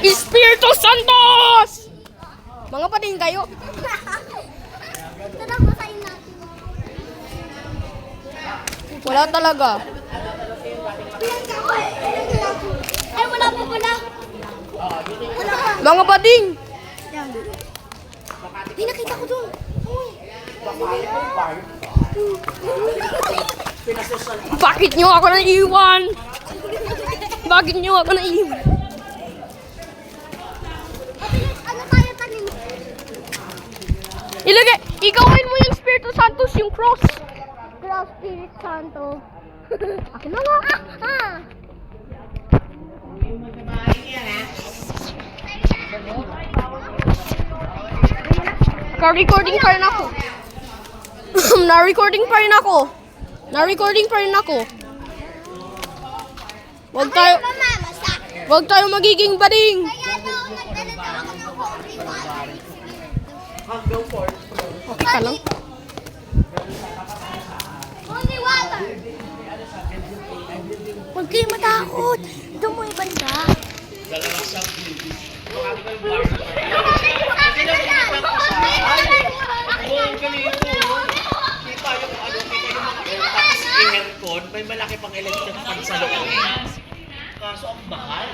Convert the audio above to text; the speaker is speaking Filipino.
Espiritu Santos! Mga pating kayo. Wala talaga. Ay, wala pa pala. Mga pating! Hindi nakita ko doon. Bakit nyo ako naiiwan? Bakit nyo ako naiiwan? Ano tayo tanim? Ilagay, igawin mo yung Espiritu Santos, yung cross. Cross Spirit Santo. Akin na nga. Ka-recording pa rin ako. Na-recording pa rin ako. Na-recording pa rin ako. Wag tayo magiging bading. Kaya daw, nagdala daw ako ng holy water. Okay ka lang. Holy water. Huwag kayo matakot. Doon mo ibanda. Aircon, may malaki pang electric fan sa loob. Kaso ang mahal.